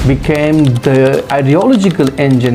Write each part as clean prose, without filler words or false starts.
became the ideological engine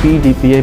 PDPA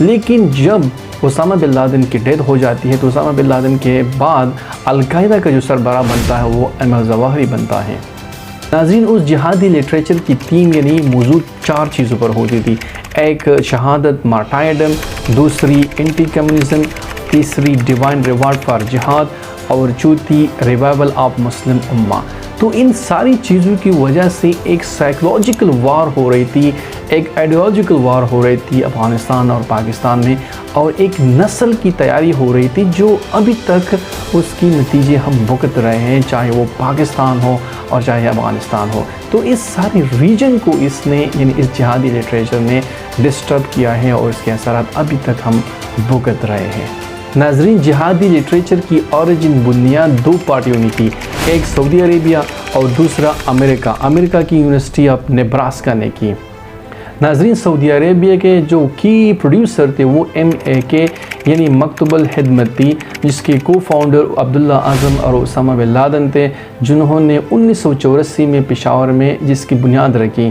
لیکن جب Usama bin Laden کی ڈیتھ ہو جاتی ہے تو اسامہ بن لادن کے بعد القاعدہ کا جو سربراہ بنتا ہے وہ ایمن الظواہری بنتا ہے۔ ناظرین، اس جہادی لٹریچر کی تین موضوع 4 چیزوں پر ہوتی تھی۔ ایک شہادت مارٹائرڈم، دوسری اینٹی کمیونزم، تیسری ڈیوائن ریوارڈ فار جہاد، اور چوتھی ریوائول آف مسلم امہ۔ تو ان ساری چیزوں کی وجہ سے ایک سائیکولوجیکل وار ہو رہی تھی، ایک آئیڈیالوجیکل وار ہو رہی تھی افغانستان اور پاکستان میں، اور ایک نسل کی تیاری ہو رہی تھی جو ابھی تک اس کی نتیجے ہم بھگت رہے ہیں، چاہے وہ پاکستان ہو اور چاہے افغانستان ہو۔ تو اس سارے ریجن کو اس نے اس جہادی لٹریچر نے ڈسٹرب کیا ہے اور اس کے اثرات ابھی تک ہم بھگت رہے ہیں۔ ناظرین، جہادی لٹریچر کی اوریجن بنیاد 2 پارٹیوں نے کی، ایک سعودی عربیہ اور دوسرا امریکہ کی یونیورسٹی آف نیبراسکا نے کی۔ ناظرین، سعودی عربیہ کے جو کی پروڈیوسر تھے وہ MAK یعنی مکتب الخدمت تھی، جس کے کو فاؤنڈر عبداللہ اعظم اور اسامہ بن لادن تھے، جنہوں نے 1984 میں پشاور میں جس کی بنیاد رکھی،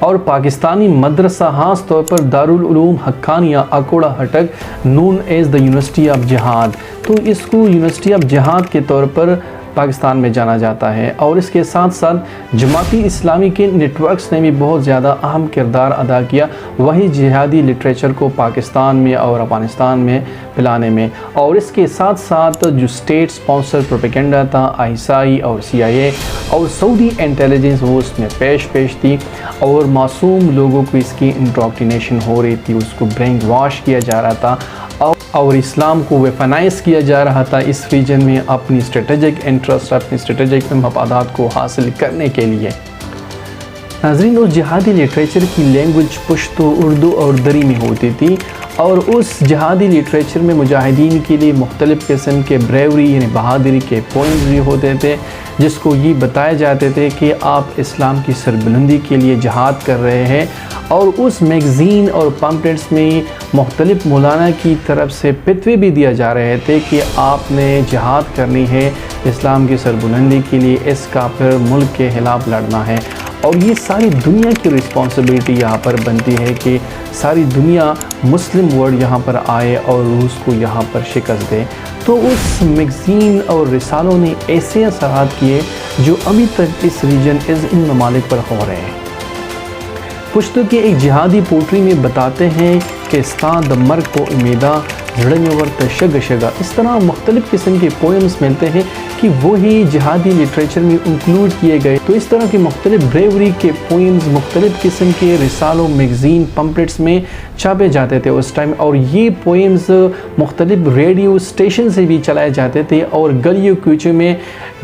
اور پاکستانی مدرسہ خاص طور پر Darul Uloom Haqqania Akora Khattak known as the university of jihad, تو اس کو یونیورسٹی آف جہاد کے طور پر پاکستان میں جانا جاتا ہے۔ اور اس کے ساتھ ساتھ جماعتی اسلامی کے نیٹ ورکس نے بھی بہت زیادہ اہم کردار ادا کیا وہی جہادی لٹریچر کو پاکستان میں اور افغانستان میں پھیلانے میں۔ اور اس کے ساتھ ساتھ جو اسٹیٹ سپانسر پروپیگنڈا تھا، ISI اور CIA اور سعودی انٹیلیجنس، وہ اس میں پیش تھی، اور معصوم لوگوں کو اس کی انڈوکٹرینیشن ہو رہی تھی، اس کو برین واش کیا جا رہا تھا، اور اسلام کو ویپنائز کیا جا رہا تھا اس ریجن میں اپنی اسٹریٹجک انٹرسٹ، اپنی اسٹریٹجک مفادات کو حاصل کرنے کے لیے۔ ناظرین، اس جہادی لٹریچر کی لینگویج پشتو، اردو اور دری میں ہوتی تھی، اور اس جہادی لٹریچر میں مجاہدین کے لیے مختلف قسم کے بریوری یعنی بہادری کے پوائنٹس بھی ہوتے تھے، جس کو یہ بتائے جاتے تھے کہ آپ اسلام کی سربلندی کے لیے جہاد کر رہے ہیں۔ اور اس میگزین اور پمپلیٹس میں مختلف مولانا کی طرف سے فتوے بھی دیا جا رہے تھے کہ آپ نے جہاد کرنی ہے اسلام کی سربلندی کے لیے، اس کافر ملک کے خلاف لڑنا ہے۔ اور یہ ساری دنیا کی رسپانسبلٹی یہاں پر بنتی ہے کہ ساری دنیا مسلم ورلڈ یہاں پر آئے اور روس کو یہاں پر شکست دے۔ تو اس میگزین اور رسالوں نے ایسے اثرات کیے جو ابھی تک اس ریجن ان ممالک پر ہو رہے ہیں۔ پشتو کے ایک جہادی پوٹری میں بتاتے ہیں کہ ستا د مرگ کو امیدہ زڑ میں ورت شگ شگا، اس طرح مختلف قسم کے پوئمز ملتے ہیں کہ وہی جہادی لٹریچر میں انکلوڈ کیے گئے۔ تو اس طرح کے مختلف بریوری کے پوئمز مختلف قسم کے رسالوں، میگزین، پمپلیٹس میں چھاپے جاتے تھے اس ٹائم، اور یہ پوئمز مختلف ریڈیو اسٹیشن سے بھی چلائے جاتے تھے، اور گلیوں کوچوں میں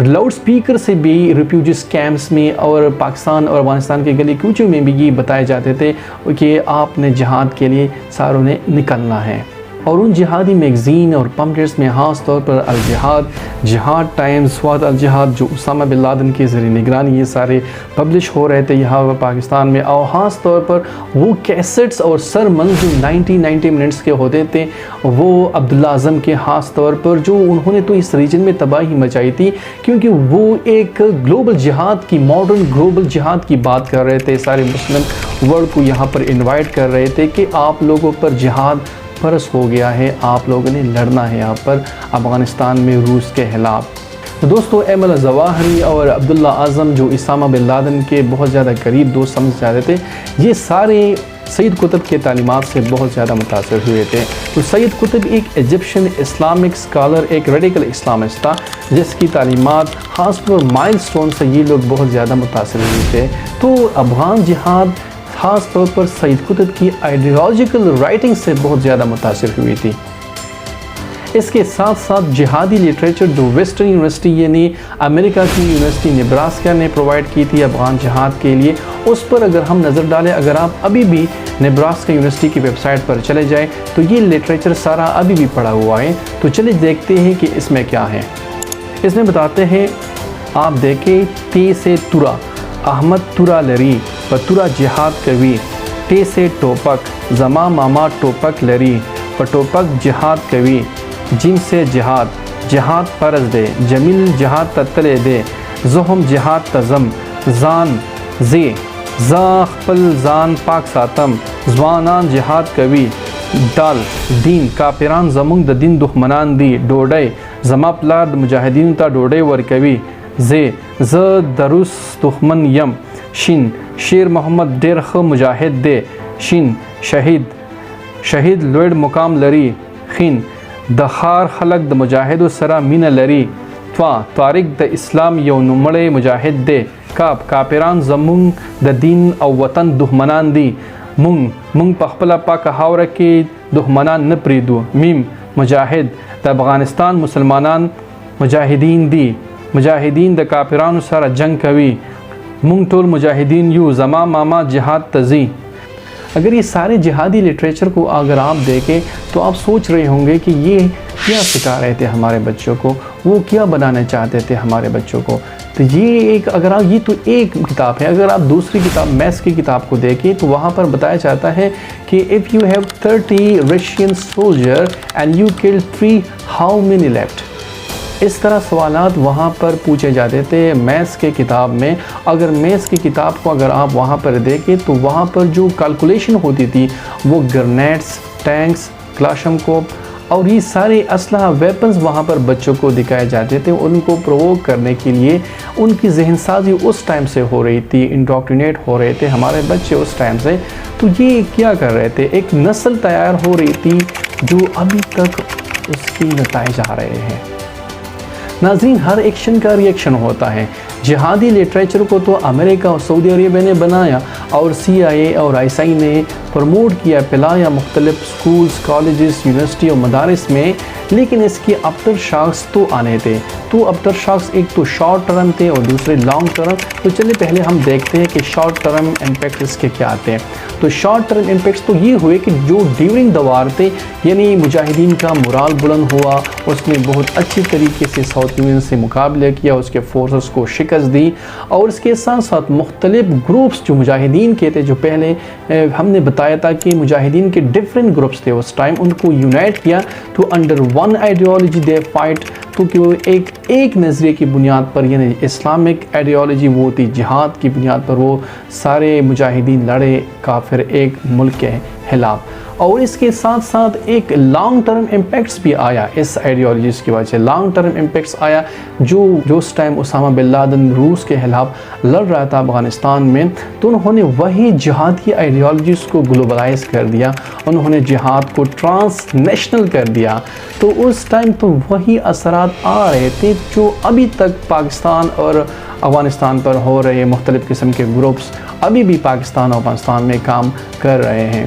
لاؤڈ سپیکر سے بھی ریفیوجیز کیمپس میں اور پاکستان اور افغانستان کے گلی کوچوں میں بھی یہ بتائے جاتے تھے کہ آپ نے جہاد کے لیے ساروں نے نکلنا ہے۔ اور ان جہادی میگزین اور پمپلیٹس میں خاص طور پر الجہاد، جہاد ٹائمز، سواد الجہاد، جو اسامہ بن لادن کے زیر نگرانی یہ سارے پبلش ہو رہے تھے یہاں پاکستان میں، اور خاص طور پر وہ کیسٹس اور سرمنز جو 90 منٹس کے ہوتے تھے، وہ عبداللہ اعظم کے خاص طور پر، جو انہوں نے تو اس ریجن میں تباہی مچائی تھی، کیونکہ وہ ایک گلوبل جہاد کی، ماڈرن گلوبل جہاد کی بات کر رہے تھے، سارے مسلم ورلڈ کو یہاں پر انوائٹ کر رہے تھے کہ آپ لوگوں پر جہاد فرض ہو گیا ہے، آپ لوگوں نے لڑنا ہے یہاں پر افغانستان میں روس کے خلاف۔ دوستو، ایمن الظواہری اور عبداللہ اعظم جو اسامہ بن لادن کے بہت زیادہ قریب دوست سمجھ جاتے تھے، یہ سارے سید قطب کے تعلیمات سے بہت زیادہ متاثر ہوئے تھے۔ تو سید قطب ایک ایجپشن اسلامک اسکالر، ایک ریڈیکل اسلامسٹ تھا، جس کی تعلیمات خاص طور مائل سٹون سے یہ لوگ بہت زیادہ متاثر ہوئے تھے۔ تو افغان جہاد خاص طور پر سید قطب کی آئیڈیالوجیکل رائٹنگ سے بہت زیادہ متاثر ہوئی تھی۔ اس کے ساتھ ساتھ جہادی لٹریچر جو ویسٹرن یونیورسٹی یعنی امریکہ کی یونیورسٹی نیبراسکا نے پرووائڈ کی تھی افغان جہاد کے لیے، اس پر اگر ہم نظر ڈالیں، اگر آپ ابھی بھی نیبراسکا یونیورسٹی کی ویب سائٹ پر چلے جائیں تو یہ لٹریچر سارا ابھی بھی پڑا ہوا ہے۔ تو چلے دیکھتے ہیں کہ اس میں کیا ہے۔ اس میں بتاتے ہیں، آپ دیکھیں، تی سے تورا احمد تورا لری پتورا جہاد کوی، ٹے سے ٹوپک زما ماما ٹوپک لری پٹوپک جہاد کوی، جن سے جہاد فرض دے، جمیل جہاد تتلے دے، زہم جہاد تزم، زان زے زا خپل زان پاک ساتم، زوانان جہاد کوی، دال دین کافران زمونږ د دین دښمنان دي. ډوډۍ زما پلار د مجاهدینو ته ډوډۍ ورکوي. زه د روس دښمن یم. شین شیر محمد ډیر ښه مجاهد دی. شین شهید لوړ مقام لري. خین د ښار خلک د مجاهدو سره مینه لري. طارق د اسلام یو نومړی مجاهد دی. کافران زمونږ د دین او وطن دښمنان دي. مونږ په خپله پاکه خاوره کې دښمنان نه پرېږدو. مجاهد د افغانستان مسلمانان مجاهدین دي. مجاهدین د کافرانو سره جنگ کوي. مونږ ټول مجاهدین یو. زما ماما جہاد ته ځي. اگر یہ سارے جہادی لٹریچر کو اگر آپ دیکھیں تو آپ سوچ رہے ہوں گے کہ یہ کیا سکھا رہے تھے ہمارے بچوں کو، وہ کیا بنانا چاہتے تھے ہمارے بچوں کو. تو یہ تو ایک کتاب ہے. اگر آپ دوسری کتاب میتھس کی کتاب کو دیکھیں تو وہاں پر بتایا جاتا ہے کہ if you have 30 Russian soldier and you kill 3, how many left؟ اس طرح سوالات وہاں پر پوچھے جاتے تھے میتھس کے کتاب میں. اگر میتھس کی کتاب کو اگر آپ وہاں پر دیکھیں تو وہاں پر جو کیلکولیشن ہوتی تھی وہ گرنیڈس، ٹینکس، کلاشنکوف اور یہ سارے اسلحہ ویپنز وہاں پر بچوں کو دکھائے جاتے تھے. ان کو پرووک کرنے کے لیے ان کی ذہن سازی اس ٹائم سے ہو رہی تھی، انڈوکٹرینیٹ ہو رہے تھے ہمارے بچے اس ٹائم سے. تو یہ کیا کر رہے تھے؟ ایک نسل تیار ہو رہی تھی جو ابھی تک اس کی نتائج آ رہے ہیں. ناظرین، ہر ایکشن کا ریئیکشن ہوتا ہے. جہادی لٹریچر کو تو امریکہ اور سعودی عربیہ نے بنایا اور CIA اور ISI نے پروموٹ کیا، پلایا مختلف سکولز، کالجز، یونیورسٹی اور مدارس میں. لیکن اس کے افٹر شاکس تو آنے تھے. تو افٹر شاکس ایک تو شارٹ ٹرم تھے اور دوسرے لانگ ٹرم. تو چلے پہلے ہم دیکھتے ہیں کہ شارٹ ٹرم امپیکٹ اس کے کیا آتے ہیں. تو شارٹ ٹرم امپیکٹس تو یہ ہوئے کہ جو ڈیورنگ دا وار تھے، یعنی مجاہدین کا مورال بلند ہوا، اس نے بہت اچھی طریقے سے ساؤتھ یونین سے مقابلہ کیا، اس کے فورسز کو شکست دی. اور اس کے ساتھ ساتھ مختلف گروپس جو مجاہدین کے تھے، جو پہلے ہم نے بتایا تھا کہ مجاہدین کے ڈفرینٹ گروپس تھے اس ٹائم، ان کو یونائٹ کیا. تو under one ideology they fight. تو کہ وہ ایک نظریے کی بنیاد پر، یعنی اسلامک آئیڈیالوجی وہ تھی، جہاد کی بنیاد پر وہ سارے مجاہدین لڑے کافر ایک ملک کے خلاف. اور اس کے ساتھ ساتھ ایک لانگ ٹرم امپیکٹس بھی آیا اس آئیڈیالوجیز کی وجہ سے. لانگ ٹرم امپیکٹس آیا جو اس ٹائم اسامہ بن لادن روس کے خلاف لڑ رہا تھا افغانستان میں. تو انہوں نے وہی جہادی آئیڈیالوجیز کو گلوبلائز کر دیا، انہوں نے جہاد کو ٹرانس نیشنل کر دیا. تو اس ٹائم تو وہی اثرات آ رہے تھے جو ابھی تک پاکستان اور افغانستان پر ہو رہے مختلف قسم کے گروپس ابھی بھی پاکستان اور افغانستان میں کام کر رہے ہیں.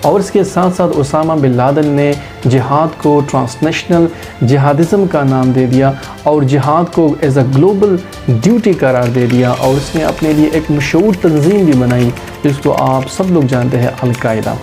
اور اس کے ساتھ ساتھ اسامہ بن لادن نے جہاد کو ٹرانسنیشنل جہادزم کا نام دے دیا اور جہاد کو ایز اے گلوبل ڈیوٹی قرار دے دیا. اور اس نے اپنے لیے ایک مشہور تنظیم بھی بنائی جس کو آپ سب لوگ جانتے ہیں، القاعدہ.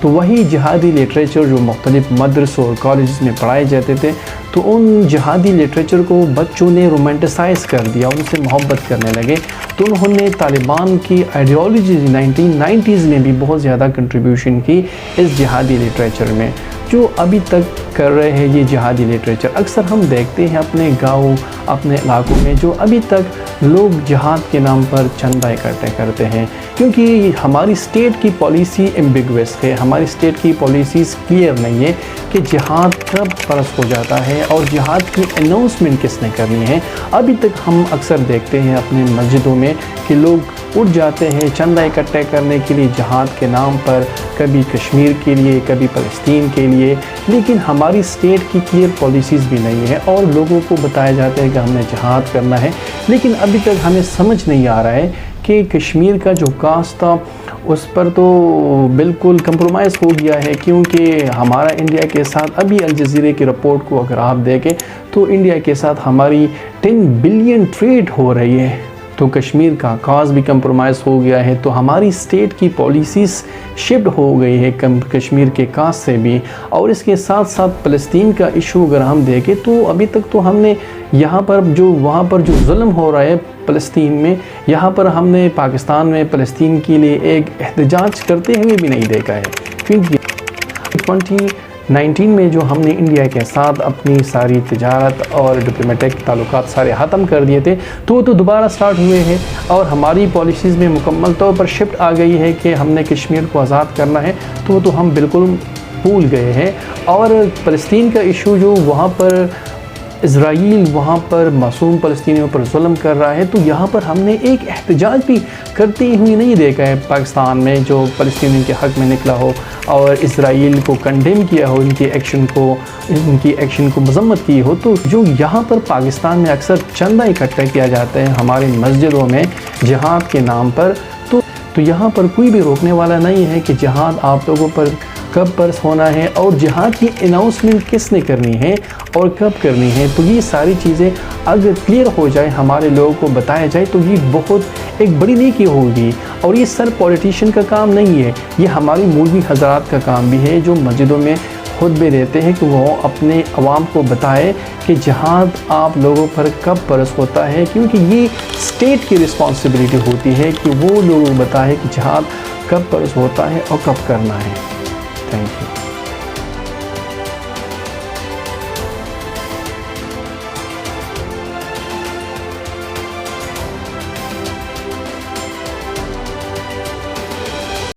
تو وہی جہادی لٹریچر جو مختلف مدرسوں اور کالجز میں پڑھائے جاتے تھے، تو ان جہادی لٹریچر کو بچوں نے رومانٹیسائز کر دیا، ان سے محبت کرنے لگے. تو انہوں نے طالبان کی آئیڈیالوجی 1990s میں بھی بہت زیادہ کنٹریبیوشن کی اس جہادی لٹریچر میں، جو ابھی تک کر رہے ہیں یہ جہادی لٹریچر. اکثر ہم دیکھتے ہیں اپنے گاؤں، اپنے علاقوں میں جو ابھی تک لوگ جہاد کے نام پر چندہ اکٹھے کرتے ہیں، کیونکہ ہماری اسٹیٹ کی پالیسی ایمبیگوس ہے، ہماری اسٹیٹ کی پالیسیز کلیئر نہیں ہے کہ جہاد کب فرض ہو جاتا ہے اور جہاد کی اناؤنسمنٹ کس نے کرنی ہے. ابھی تک ہم اکثر دیکھتے ہیں اپنے مسجدوں میں کہ لوگ اٹھ جاتے ہیں چندہ اکٹھے کرنے کے لیے جہاد کے نام پر، کبھی کشمیر کے لیے، کبھی فلسطین کے لیے. لیکن ہماری اسٹیٹ کی کلیئر پالیسیز بھی نہیں ہے اور لوگوں کو بتایا جاتا ہے کہ ہم نے جہاد کرنا ہے. لیکن ابھی تک ہمیں سمجھ نہیں آ رہا ہے کہ کشمیر کا جو کاسٹ تھا اس پر تو بالکل کمپرومائز ہو گیا ہے، کیونکہ ہمارا انڈیا کے ساتھ ابھی الجزیرے کی رپورٹ کو اگر آپ دیکھیں تو انڈیا کے ساتھ ہماری 10 بلین ٹریڈ ہو رہی ہے. تو کشمیر کا کاز بھی کمپرومائز ہو گیا ہے. تو ہماری اسٹیٹ کی پالیسیز شفٹ ہو گئی ہے کشمیر کے کاز سے بھی. اور اس کے ساتھ ساتھ فلسطین کا ایشو اگر ہم دیکھیں تو ابھی تک تو ہم نے یہاں پر وہاں پر جو ظلم ہو رہا ہے فلسطین میں، یہاں پر ہم نے پاکستان میں فلسطین کے لیے ایک احتجاج کرتے ہوئے بھی نہیں دیکھا ہے. کیونکہ 19 میں جو ہم نے انڈیا کے ساتھ اپنی ساری تجارت اور ڈپلومیٹک تعلقات سارے ختم کر دیے تھے تو دوبارہ سٹارٹ ہوئے ہیں، اور ہماری پالیسیز میں مکمل طور پر شفٹ آ گئی ہے کہ ہم نے کشمیر کو آزاد کرنا ہے، تو ہم بالکل بھول گئے ہیں۔ اور فلسطین کا ایشو جو وہاں پر اسرائیل وہاں پر معصوم فلسطینیوں پر ظلم کر رہا ہے، تو یہاں پر ہم نے ایک احتجاج بھی کرتی ہوئی نہیں دیکھا ہے پاکستان میں جو فلسطینیوں کے حق میں نکلا ہو اور اسرائیل کو کنڈیم کیا ہو، ان کی ایکشن کو مذمت کی ہو۔ تو جو یہاں پر پاکستان میں اکثر چندہ اکٹھا کیا جاتا ہے ہماری مسجدوں میں جہاد کے نام پر، تو یہاں پر کوئی بھی روکنے والا نہیں ہے کہ جہاد آپ لوگوں پر کب فرض ہونا ہے اور جہاد کی اناؤنسمنٹ کس نے کرنی ہے اور کب کرنی ہے۔ تو یہ ساری چیزیں اگر کلیئر ہو جائے، ہمارے لوگوں کو بتایا جائے، تو یہ بہت ایک بڑی نیکی ہوگی۔ اور یہ صرف پولیٹیشین کا کام نہیں ہے، یہ ہماری مولوی حضرات کا کام بھی ہے جو مسجدوں میں خطبے دیتے ہیں کہ وہ اپنے عوام کو بتائے کہ جہاد آپ لوگوں پر کب فرض ہوتا ہے، کیونکہ یہ اسٹیٹ کی رسپانسبلٹی ہوتی ہے کہ وہ لوگوں کو بتائے کہ جہاد کب فرض ہوتا ہے اور کب کرنا ہے۔ Thank you.